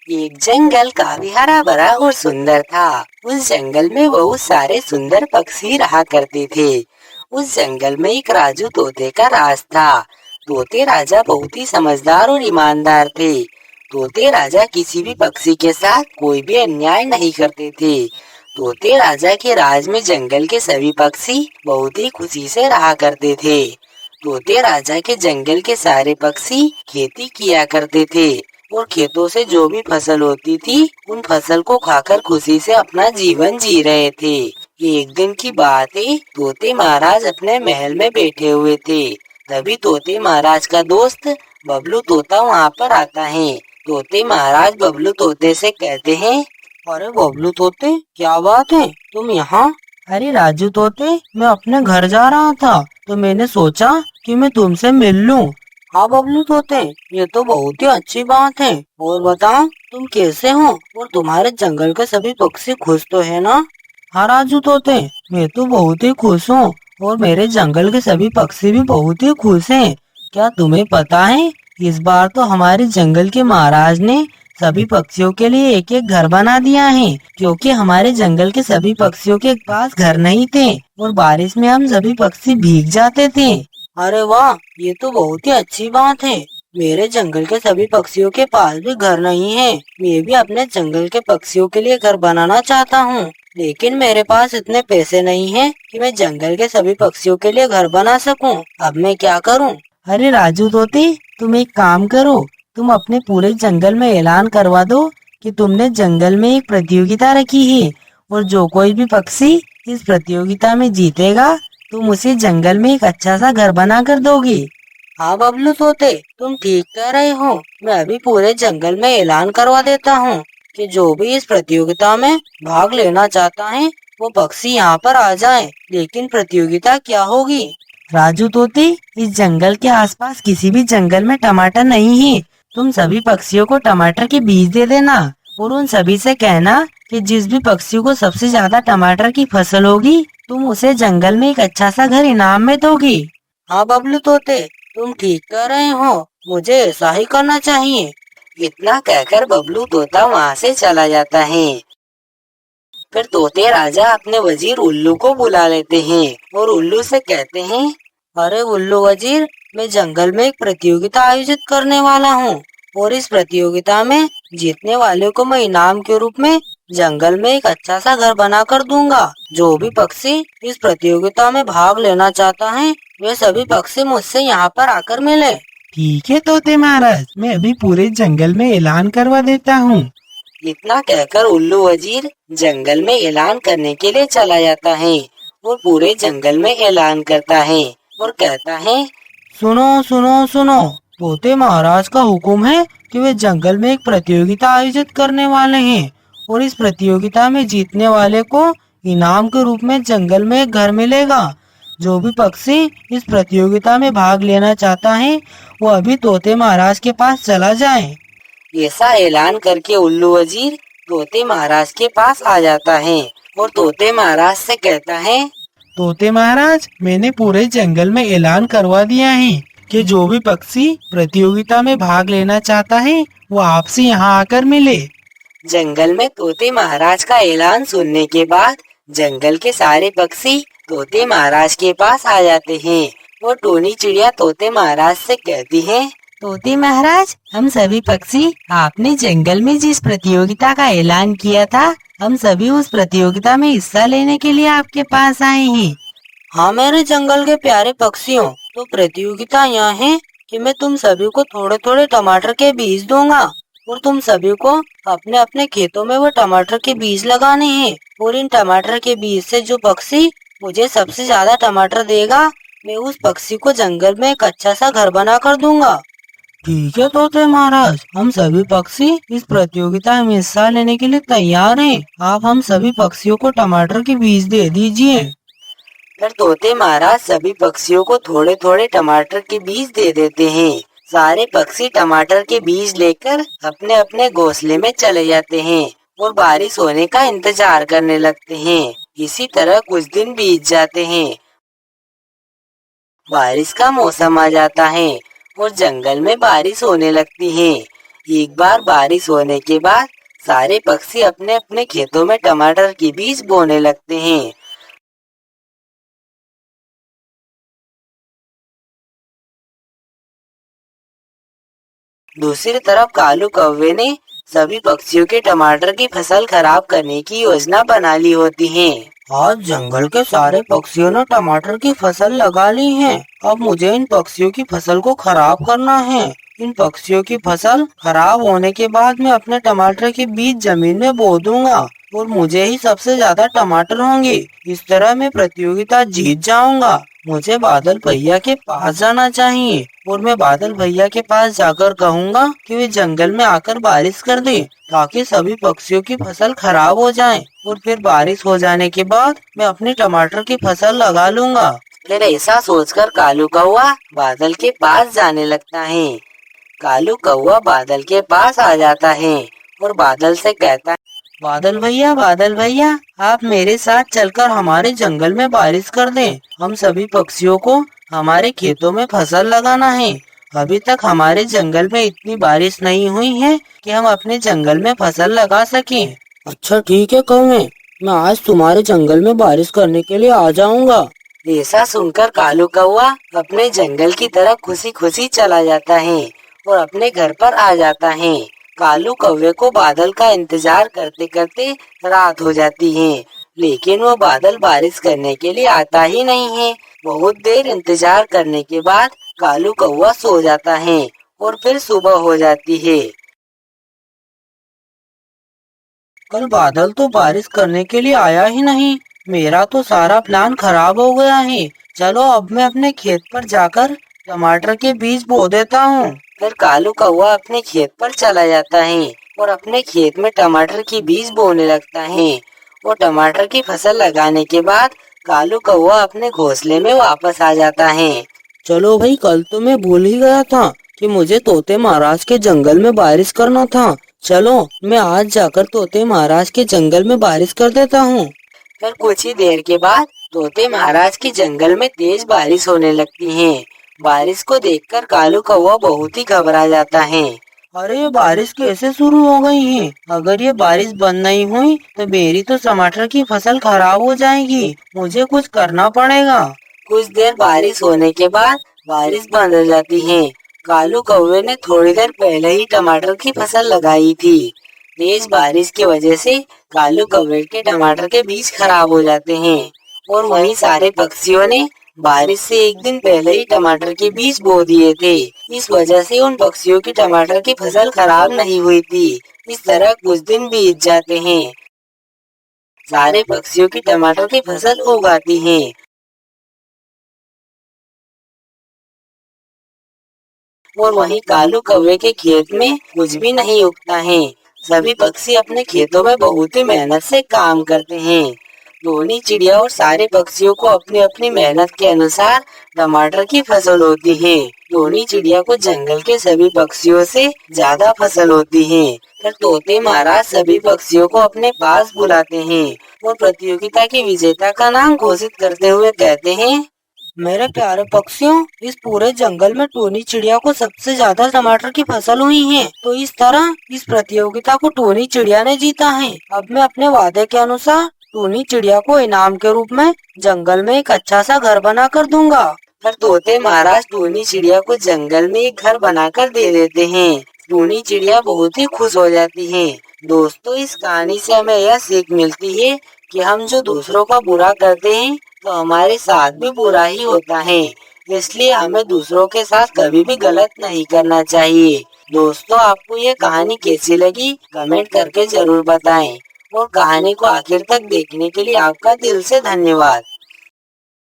एक जंगल काफी हरा भरा और सुंदर था। उस जंगल में बहुत सारे सुंदर पक्षी रहा करते थे। उस जंगल में एक राजू तोते का राज था। तोते राजा बहुत ही समझदार और ईमानदार थे। तोते राजा किसी भी पक्षी के साथ कोई भी अन्याय नहीं करते थे। तोते राजा के राज में जंगल के सभी पक्षी बहुत ही खुशी से रहा करते थे। तोते राजा के जंगल के सारे पक्षी खेती किया करते थे और खेतों से जो भी फसल होती थी उन फसल को खाकर खुशी से अपना जीवन जी रहे थे। एक दिन की बात है, तोते महाराज अपने महल में बैठे हुए थे। तभी तोते महाराज का दोस्त बबलू तोता वहाँ पर आता है। तोते महाराज बबलू तोते से कहते हैं, अरे बबलू तोते, क्या बात है, तुम यहाँ? अरे राजू तोते, मैं अपने घर जा रहा था तो मैंने सोचा कि मैं तुमसे मिल लूं। हाँ बबलू तोते, ये तो बहुत ही अच्छी बात है। और बताओ, तुम कैसे हो और तुम्हारे जंगल के सभी पक्षी खुश तो है ना? हाँ राजू तोते, मैं तो बहुत ही खुश हूँ और मेरे जंगल के सभी पक्षी भी बहुत ही खुश हैं। क्या तुम्हें पता है, इस बार तो हमारे जंगल के महाराज ने सभी पक्षियों के लिए एक एक घर बना दिया है, क्योंकि हमारे जंगल के सभी पक्षियों के पास घर नहीं थे और बारिश में हम सभी पक्षी भीग जाते थे। अरे वाह, ये तो बहुत ही अच्छी बात है। मेरे जंगल के सभी पक्षियों के पास भी घर नहीं है। मैं भी अपने जंगल के पक्षियों के लिए घर बनाना चाहता हूँ, लेकिन मेरे पास इतने पैसे नहीं हैं कि मैं जंगल के सभी पक्षियों के लिए घर बना सकूं। अब मैं क्या करूं? अरे राजू तोते, तुम एक काम करो, तुम अपने पूरे जंगल में ऐलान करवा दो कि तुमने जंगल में एक प्रतियोगिता रखी है और जो कोई भी पक्षी इस प्रतियोगिता में जीतेगा तुम उसे जंगल में एक अच्छा सा घर बना कर दोगे। हाँ बबलू तोते, तुम ठीक कह रहे हो। मैं अभी पूरे जंगल में ऐलान करवा देता हूँ कि जो भी इस प्रतियोगिता में भाग लेना चाहता है वो पक्षी यहाँ पर आ जाए। लेकिन प्रतियोगिता क्या होगी? राजू तोते, इस जंगल के आसपास किसी भी जंगल में टमाटर नहीं है। तुम सभी पक्षियों को टमाटर के बीज दे देना और उन सभी से कहना कि जिस भी पक्षी को सबसे ज्यादा टमाटर की फसल होगी तुम उसे जंगल में एक अच्छा सा घर इनाम में दोगी। हाँ बबलू तोते, तुम ठीक कह रहे हो, मुझे ऐसा ही करना चाहिए। इतना कहकर बबलू तोता वहाँ से चला जाता है। फिर तोते राजा अपने वजीर उल्लू को बुला लेते हैं और उल्लू से कहते हैं, अरे उल्लू वजीर, मैं जंगल में एक प्रतियोगिता आयोजित करने वाला हूँ और इस प्रतियोगिता में जीतने वाले को मैं इनाम के रूप में जंगल में एक अच्छा सा घर बना कर दूंगा। जो भी पक्षी इस प्रतियोगिता में भाग लेना चाहता है वे सभी पक्षी मुझसे यहाँ पर आकर मिले। ठीक है तोते महाराज, मैं अभी पूरे जंगल में ऐलान करवा देता हूँ। इतना कहकर उल्लू वजीर जंगल में ऐलान करने के लिए चला जाता है और पूरे जंगल में ऐलान करता है और कहता है, सुनो सुनो सुनो, तोते महाराज का हुक्म है कि वे जंगल में एक प्रतियोगिता आयोजित करने वाले हैं और इस प्रतियोगिता में जीतने वाले को इनाम के रूप में जंगल में एक घर मिलेगा। जो भी पक्षी इस प्रतियोगिता में भाग लेना चाहता है वो अभी तोते महाराज के पास चला जाए। ऐसा ऐलान करके उल्लू वजीर तोते महाराज के पास आ जाता है और तोते महाराज से कहता है, तोते महाराज, मैंने पूरे जंगल में ऐलान करवा दिया है कि जो भी पक्षी प्रतियोगिता में भाग लेना चाहता है वो आपसे यहाँ आकर मिले। जंगल में तोते महाराज का ऐलान सुनने के बाद जंगल के सारे पक्षी तोते महाराज के पास आ जाते हैं और टोनी चिड़िया तोते महाराज से कहती है, तोते महाराज, हम सभी पक्षी आपने जंगल में जिस प्रतियोगिता का ऐलान किया था हम सभी उस प्रतियोगिता में हिस्सा लेने के लिए आपके पास आए हैं। हाँ मेरे जंगल के प्यारे पक्षियों, तो प्रतियोगिता यह है कि मैं तुम सभी को थोड़े थोड़े टमाटर के बीज दूंगा और तुम सभी को अपने अपने खेतों में वो टमाटर के बीज लगाने हैं और इन टमाटर के बीज से जो पक्षी मुझे सबसे ज्यादा टमाटर देगा मैं उस पक्षी को जंगल में एक अच्छा सा घर बना कर दूंगा। ठीक है तोते महाराज, हम सभी पक्षी इस प्रतियोगिता में हिस्सा लेने के लिए तैयार हैं। आप हम सभी पक्षियों को टमाटर के बीज दे दीजिए। फिर तोते महाराज सभी पक्षियों को थोड़े थोड़े टमाटर के बीज दे देते हैं। सारे पक्षी टमाटर के बीज लेकर अपने अपने घोंसले में चले जाते हैं और बारिश होने का इंतजार करने लगते हैं। इसी तरह कुछ दिन बीत जाते हैं। बारिश का मौसम आ जाता है और जंगल में बारिश होने लगती है। एक बार बारिश होने के बाद सारे पक्षी अपने अपने खेतों में टमाटर के बीज बोने लगते हैं। दूसरी तरफ कालू कौवे ने सभी पक्षियों के टमाटर की फसल खराब करने की योजना बना ली होती है। आज जंगल के सारे पक्षियों ने टमाटर की फसल लगा ली है। अब मुझे इन पक्षियों की फसल को खराब करना है। इन पक्षियों की फसल खराब होने के बाद मैं अपने टमाटर के बीज जमीन में बो दूंगा और मुझे ही सबसे ज्यादा टमाटर होंगे। इस तरह मैं प्रतियोगिता जीत जाऊंगा। मुझे बादल भैया के पास जाना चाहिए और मैं बादल भैया के पास जाकर कहूँगा कि वे जंगल में आकर बारिश कर दे ताकि सभी पक्षियों की फसल खराब हो जाए और फिर बारिश हो जाने के बाद मैं अपनी टमाटर की फसल लगा लूंगा। फिर ऐसा सोचकर कालू कौवा बादल के पास जाने लगता है। कालू कौवा बादल के पास आ जाता है और बादल से कहता है, बादल भैया आप मेरे साथ चलकर हमारे जंगल में बारिश कर दें। हम सभी पक्षियों को हमारे खेतों में फसल लगाना है। अभी तक हमारे जंगल में इतनी बारिश नहीं हुई है कि हम अपने जंगल में फसल लगा सकें। अच्छा ठीक है कौवे, मैं आज तुम्हारे जंगल में बारिश करने के लिए आ जाऊंगा। ऐसा सुनकर कालू कौवा अपने जंगल की तरफ खुशी खुशी चला जाता है और अपने घर पर आ जाता है। कालू कौवे को बादल का इंतजार करते करते रात हो जाती है, लेकिन वो बादल बारिश करने के लिए आता ही नहीं है। बहुत देर इंतजार करने के बाद कालू कौवा सो जाता है और फिर सुबह हो जाती है। कल बादल तो बारिश करने के लिए आया ही नहीं। मेरा तो सारा प्लान खराब हो गया है। चलो अब मैं अपने खेत पर जाकर टमाटर के बीज बो देता हूँ। फिर कालू कौवा अपने खेत पर चला जाता है और अपने खेत में टमाटर की बीज बोने लगता है और टमाटर की फसल लगाने के बाद कालू कौवा अपने घोंसले में वापस आ जाता है। चलो भाई, कल तो मैं भूल ही गया था कि मुझे तोते महाराज के जंगल में बारिश करना था। चलो मैं आज जाकर तोते महाराज के जंगल में बारिश कर देता हूँ। फिर कुछ ही देर के बाद तोते महाराज के जंगल में तेज बारिश होने लगती है। बारिश को देखकर कालू कौवा बहुत ही घबरा जाता है। अरे ये बारिश कैसे शुरू हो गई है? अगर ये बारिश बंद नहीं हुई तो मेरी तो टमाटर की फसल खराब हो जाएगी। मुझे कुछ करना पड़ेगा। कुछ देर बारिश होने के बाद बारिश बंद हो जाती है। कालू कौवे ने थोड़ी देर पहले ही टमाटर की फसल लगाई थी। तेज बारिश की वजह से कालू कौवे के टमाटर के बीज खराब हो जाते हैं और वहीं सारे पक्षियों ने बारिश से एक दिन पहले ही टमाटर के बीज बो दिए थे। इस वजह से उन पक्षियों की टमाटर की फसल खराब नहीं हुई थी। इस तरह कुछ दिन बीत जाते हैं। सारे पक्षियों की टमाटर की फसल उग आती है और वहीं कालू कौवे के खेत में कुछ भी नहीं उगता है। सभी पक्षी अपने खेतों में बहुत ही मेहनत से काम करते हैं। दोनों चिड़िया और सारे पक्षियों को अपनी अपनी मेहनत के अनुसार टमाटर की फसल होती है। दोनों चिड़िया को जंगल के सभी पक्षियों से ज्यादा फसल होती है। फिर तोते महाराज सभी पक्षियों को अपने पास बुलाते हैं और प्रतियोगिता के विजेता का नाम घोषित करते हुए कहते हैं, मेरे प्यारे पक्षियों, इस पूरे जंगल में टोनी चिड़िया को सबसे ज्यादा टमाटर की फसल हुई है। तो इस तरह इस प्रतियोगिता को टोनी चिड़िया ने जीता है। अब मैं अपने वादे के अनुसार टोनी चिड़िया को इनाम के रूप में जंगल में एक अच्छा सा घर बना कर दूंगा। फिर तोते महाराज टोनी चिड़िया को जंगल में एक घर बनाकर दे देते हैं। टोनी चिड़िया बहुत ही खुश हो जाती है। दोस्तों, इस कहानी से हमें यह सीख मिलती है कि हम जो दूसरों का बुरा करते हैं तो हमारे साथ भी बुरा ही होता है। इसलिए हमें दूसरों के साथ कभी भी गलत नहीं करना चाहिए। दोस्तों, आपको ये कहानी कैसी लगी कमेंट करके जरूर बताएं और कहानी को आखिर तक देखने के लिए आपका दिल से धन्यवाद।